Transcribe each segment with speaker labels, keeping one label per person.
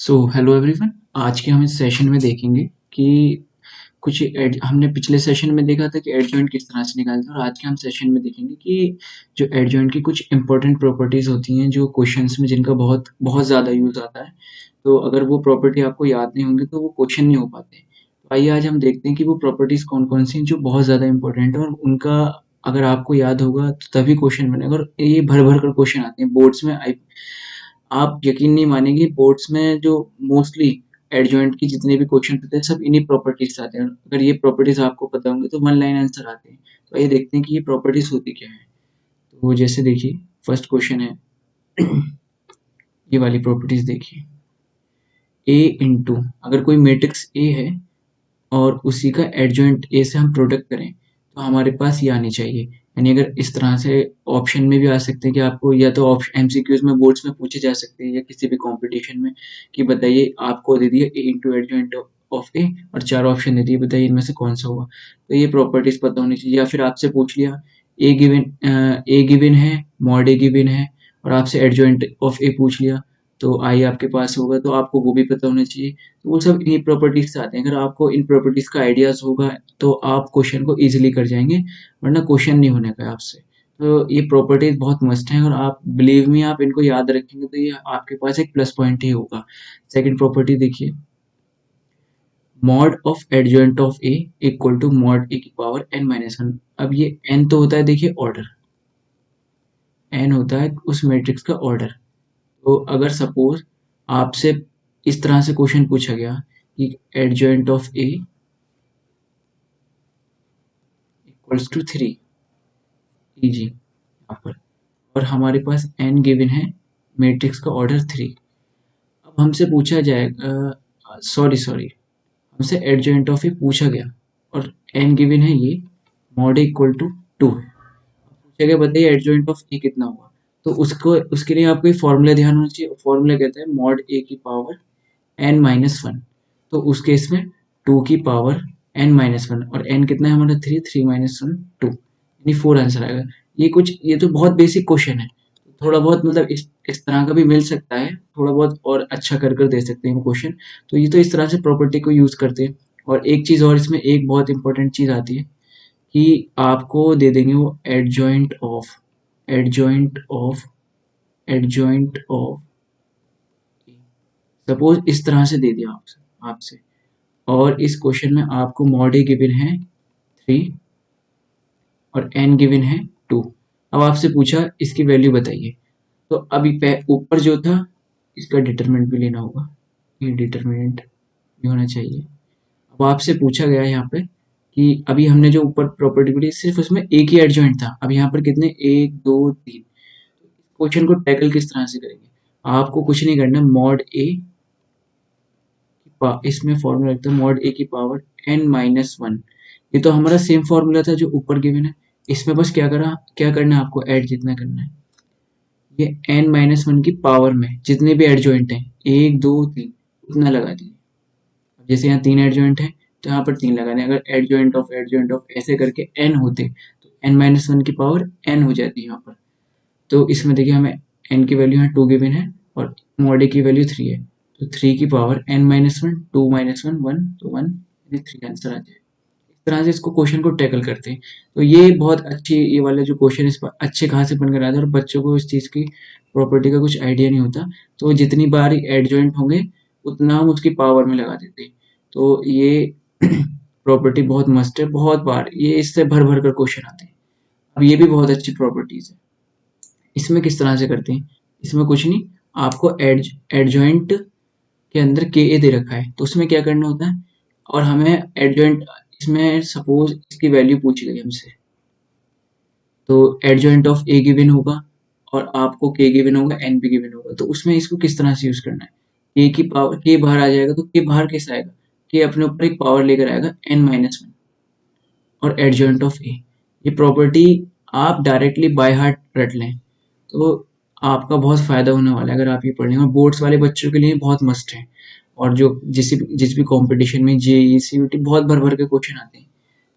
Speaker 1: So hello everyone. आज के हम इस सेशन में देखेंगे कि हमने पिछले सेशन में देखा था कि एडजॉइंट किस तरह से निकालते हैं, और आज के हम सेशन में देखेंगे कि जो एडजॉइंट की कुछ इंपॉर्टेंट प्रॉपर्टीज होती हैं जो क्वेश्चंस में जिनका बहुत बहुत ज़्यादा यूज़ आता है। तो अगर वो प्रॉपर्टी आपको याद नहीं होंगी तो वो क्वेश्चन नहीं हो पाते। तो आइए आज हम देखते हैं कि वो प्रॉपर्टीज कौन कौन सी हैं जो बहुत ज़्यादा इंपॉर्टेंट है, और उनका अगर आपको याद होगा तो तभी क्वेश्चन बनेगा। और ये भर भर कर क्वेश्चन आते हैं बोर्ड्स में। आप यकीन नहीं मानेंगे, बोर्ड्स में जो मोस्टली एडजॉइंट की जितने भी क्वेश्चन होते हैं सब इन्हीं प्रॉपर्टीज से आते हैं। अगर ये प्रॉपर्टीज आपको पता होंगे तो वन लाइन आंसर आते हैं। तो ये देखते हैं कि ये प्रॉपर्टीज होती क्या है। तो जैसे देखिए, फर्स्ट क्वेश्चन है ये वाली प्रॉपर्टीज देखिए, ए इंटू, अगर कोई मैट्रिक्स ए है और उसी का एडजॉइंट ए से हम प्रोडक्ट करें तो हमारे पास ये आनी चाहिए। यानी अगर इस तरह से ऑप्शन में भी आ सकते हैं कि आपको या तो ऑप्शन एमसीक्यूज में बोर्ड्स में पूछे जा सकते हैं या किसी भी कंपटीशन में कि बताइए, आपको दे दिया ए इंटू एडजॉइंट ऑफ ए और चार ऑप्शन दे दिए, बताइए इनमें से कौन सा होगा। तो ये प्रॉपर्टीज पता होनी चाहिए। या फिर आपसे पूछ लिया ए गिवन है, मॉड ए गिवन है, और आपसे एडजॉइंट ऑफ ए पूछ लिया तो आई आपके पास होगा, तो आपको वो भी पता होना चाहिए। तो वो सब इन्हीं प्रॉपर्टीज से आते हैं। अगर आपको इन प्रॉपर्टीज का आइडियाज होगा तो आप क्वेश्चन को इजीली कर जाएंगे, वरना क्वेश्चन नहीं होने का आपसे। तो ये प्रॉपर्टीज बहुत मस्त हैं, और आप बिलीव मी, आप इनको याद रखेंगे तो ये आपके पास एक प्लस पॉइंट ही होगा। सेकंड प्रॉपर्टी देखिए, mod of adjoint of A equal to mod A की पावर n माइनस वन। अब ये n तो होता है, देखिए ऑर्डर, n होता है उस मैट्रिक्स का ऑर्डर। तो अगर सपोज आपसे इस तरह से क्वेश्चन पूछा गया कि adjoint of A equals to 3 G यहाँ पर, और हमारे पास n गिवन है, मैट्रिक्स का ऑर्डर 3। अब हमसे पूछा जाएगा, सॉरी, हमसे एडजॉइंट ऑफ ए पूछा गया और n गिवन है ये, मॉड इक्वल टू 2 है। पूछा गया बताइए एडजॉइंट ऑफ ए कितना हुआ। तो उसको उसके लिए आपको एक फॉर्मूला ध्यान होना चाहिए। फॉर्मूला कहता है मॉड ए की पावर n माइनस वन। तो उस केस में 2 की पावर n माइनस वन, और n कितना है हमारा 3, 3 माइनस वन 2, यानी 4 आंसर आएगा। ये तो बहुत बेसिक क्वेश्चन है। थोड़ा बहुत मतलब इस तरह का भी मिल सकता है, थोड़ा बहुत और अच्छा कर दे सकते हैं क्वेश्चन। तो ये तो इस तरह से प्रॉपर्टी को यूज करते हैं। और एक चीज और, इसमें एक बहुत इंपॉर्टेंट चीज आती है कि आपको दे देंगे वो एडजॉइंट ऑफ सपोज इस तरह से दे दिया आपसे, और इस क्वेश्चन में आपको मॉड ए गिवन है 3 और n गिवन है 2। अब आपसे पूछा इसकी वैल्यू बताइए। तो अभी ऊपर जो था इसका डिटरमिनेंट भी लेना होगा, ये डिटरमिनेंट भी होना चाहिए। अब आपसे पूछा गया है यहाँ पे कि अभी हमने जो ऊपर प्रॉपर्टी पढ़ी सिर्फ उसमें एक ही एडजॉइंट था, अब यहाँ पर कितने, 1 2 3। क्वेश्चन को टैकल किस तरह से करेंगे, आपको कुछ नहीं करना, मॉड ए, इसमें फॉर्मूला लगता है मॉड ए की पावर n माइनस वन। ये तो हमारा सेम फॉर्मूला था जो ऊपर गिवन है। इसमें बस क्या करना है आपको, ऐड जितना करना है, ये n माइनस वन की पावर में जितने भी एडजॉइंट हैं 1 2 3 उतना लगा दिए। अब जैसे यहाँ 3 एडजॉइंट है तो यहाँ पर 3 लगा दें। अगर एडजॉइंट ऑफ ऐसे करके n होते तो n माइनस वन की पावर n हो जाती है यहाँ पर। तो इसमें देखिए हमें n की वैल्यू यहाँ 2 गिवन है और मॉड ए की वैल्यू 3 है। तो 3 की power n minus one, 2 minus one 1, तो 1 यानी 3 आंसर आ जाए। इस तरह से इसको क्वेश्चन को टैकल करते हैं। तो ये बहुत अच्छी, ये वाला जो क्वेश्चन इस पर अच्छे खासे बनकर आता है, और बच्चों को इस चीज़ की प्रॉपर्टी का कुछ आइडिया नहीं होता। तो जितनी बार एडजॉइंट होंगे उतना हम उसकी पावर में लगा देते हैं। तो ये प्रॉपर्टी बहुत मस्त है, बहुत बार ये इससे भर भर कर क्वेश्चन आते हैं। अब ये भी बहुत अच्छी प्रॉपर्टीज है। इसमें किस तरह से करते हैं, इसमें कुछ नहीं, आपको एडजॉइंट के अंदर के ए दे रखा है तो उसमें क्या करना होता है, और हमें एडजॉइंट, इसमें सपोज इसकी वैल्यू पूछी गई हमसे, तो एडजॉइंट ऑफ ए गिवन होगा और आपको के गिवन होगा, एन भी गिवन होगा। तो उसमें इसको किस तरह से यूज करना है, के की पावर, के बाहर आ जाएगा तो के बाहर कैसे आएगा, के अपने ऊपर एक पावर लेकर आएगा एन माइनस वन, और एडजॉइंट ऑफ ए। ये प्रॉपर्टी आप डायरेक्टली बाय हार्ट रट लें तो आपका बहुत फायदा होने वाला है अगर आप ये पढ़ लें। और बोर्ड्स वाले बच्चों के लिए बहुत मस्ट है। और जो जिस भी कंपटीशन में जेई सीयूटी बहुत भर भर के क्वेश्चन आते हैं,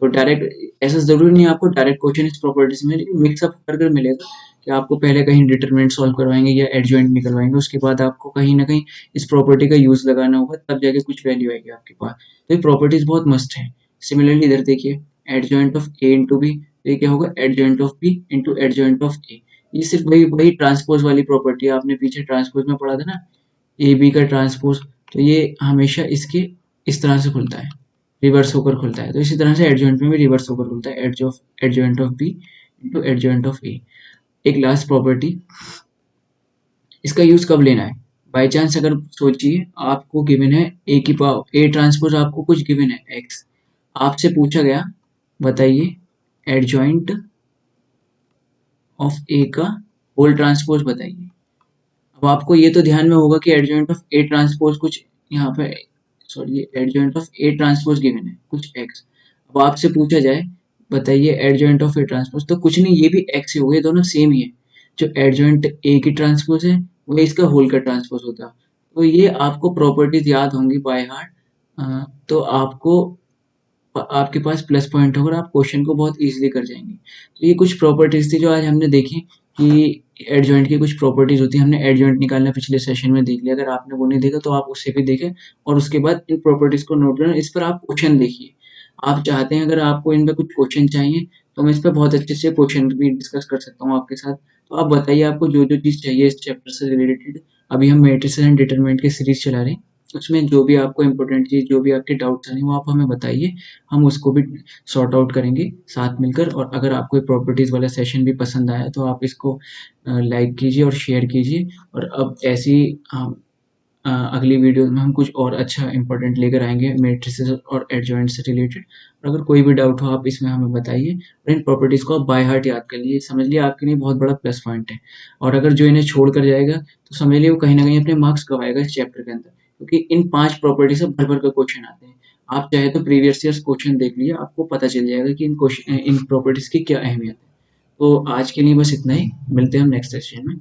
Speaker 1: तो डायरेक्ट ऐसा जरूरी नहीं है आपको डायरेक्ट क्वेश्चन इस प्रॉपर्टी से मिले, मिक्सअप कर मिलेगा। कि आपको पहले कहीं डिटरमिनेंट सॉल्व करवाएंगे या एडजॉइंट निकलवाएंगे, उसके बाद आपको कहीं ना कहीं इस प्रॉपर्टी का यूज लगाना होगा, तब जाके कुछ वैल्यू आएगी आपके पास। तो ये प्रॉपर्टीज बहुत मस्त है। सिमिलरली इधर देखिए, adjoint of A into B, तो ये क्या होगा, adjoint of B into adjoint of A. ये सिर्फ वही वही ट्रांसपोज वाली प्रॉपर्टी है, आपने पीछे ट्रांसपोज में पढ़ा था ना, ए बी का ट्रांसपोज। तो ये हमेशा इसके इस तरह से खुलता है, रिवर्स होकर खुलता है। तो इसी तरह से एडजॉइंट में भी रिवर्स होकर खुलता है, adjoint of B into adjoint of A. एक लास्ट प्रॉपर्टी, इसका यूज कब लेना है, बाय चांस अगर सोचिए आपको गिवन है ए की पावर ए ट्रांसपोज, आपको कुछ गिवन है एक्स, आपसे पूछा गया बताइए एडजॉइंट ऑफ ए का होल ट्रांसपोज बताइए। अब आपको ये तो ध्यान में होगा कि एडजॉइंट ऑफ ए ट्रांसपोज कुछ यहाँ पे, sorry, adjoint of A transpose given है कुछ एक्स। अब आपसे पूछा जाए बताइए एडजॉइंट ऑफ ए ट्रांसपोज, तो कुछ नहीं, ये भी एक्स ही हो गए, दोनों सेम ही है। जो एडजॉइंट ए की ट्रांसपोज है वही इसका होल का ट्रांसपोज होता है। तो ये आपको प्रॉपर्टीज याद होंगी बाय हार्ट, तो आपको आपके पास प्लस पॉइंट होगा, आप क्वेश्चन को बहुत इजीली कर जाएंगे। तो ये कुछ प्रॉपर्टीज थी जो आज हमने देखी कि एडजॉइंट की कुछ प्रॉपर्टीज होती है। हमने एडजॉइंट निकालना पिछले सेशन में देख लिया, अगर आपने वो नहीं देखा तो आप उससे भी देखें, और उसके बाद इन प्रॉपर्टीज को नोट करें। इस पर आप क्वेश्चन देखिए, आप चाहते हैं अगर आपको इन पर कुछ क्वेश्चन चाहिए तो मैं इस पर बहुत अच्छे से क्वेश्चन भी डिस्कस कर सकता हूँ आपके साथ। तो आप बताइए आपको जो जो चीज़ चाहिए इस चैप्टर से रिलेटेड। अभी हम मैट्रिसेस एंड डिटरमिनेंट की सीरीज चला रहे हैं, उसमें जो भी आपको इम्पोर्टेंट चीज़, जो भी आपके डाउट्स आ रहे हैं वो आप हमें बताइए, हम उसको भी सॉर्ट आउट करेंगे साथ मिलकर। और अगर आपको ये प्रॉपर्टीज़ वाला सेशन भी पसंद आया तो आप इसको लाइक कीजिए और शेयर कीजिए। और अब ऐसी अगली वीडियो में हम कुछ और अच्छा इंपॉर्टेंट लेकर आएंगे मैट्रिसेस और एडजॉइंट से रिलेटेड। और अगर कोई भी डाउट हो आप इसमें हमें बताइए, और इन प्रॉपर्टीज़ को आप बाय हार्ट याद कर लीजिए, समझ लिए आपके लिए बहुत बड़ा प्लस पॉइंट है। और अगर जो इन्हें छोड़ कर जाएगा तो समझ लिए वो कहीं ना कहीं अपने मार्क्स गवाएगा इस चैप्टर के अंदर, क्योंकि इन 5 प्रॉपर्टी से भर भर कर क्वेश्चन आते हैं। आप चाहे तो प्रीवियस ईयर्स क्वेश्चन देख लीजिए, आपको पता चल जाएगा कि इन प्रॉपर्टीज़ की क्या अहमियत है। तो आज के लिए बस इतना ही, मिलते हैं हम नेक्स्ट सेशन में।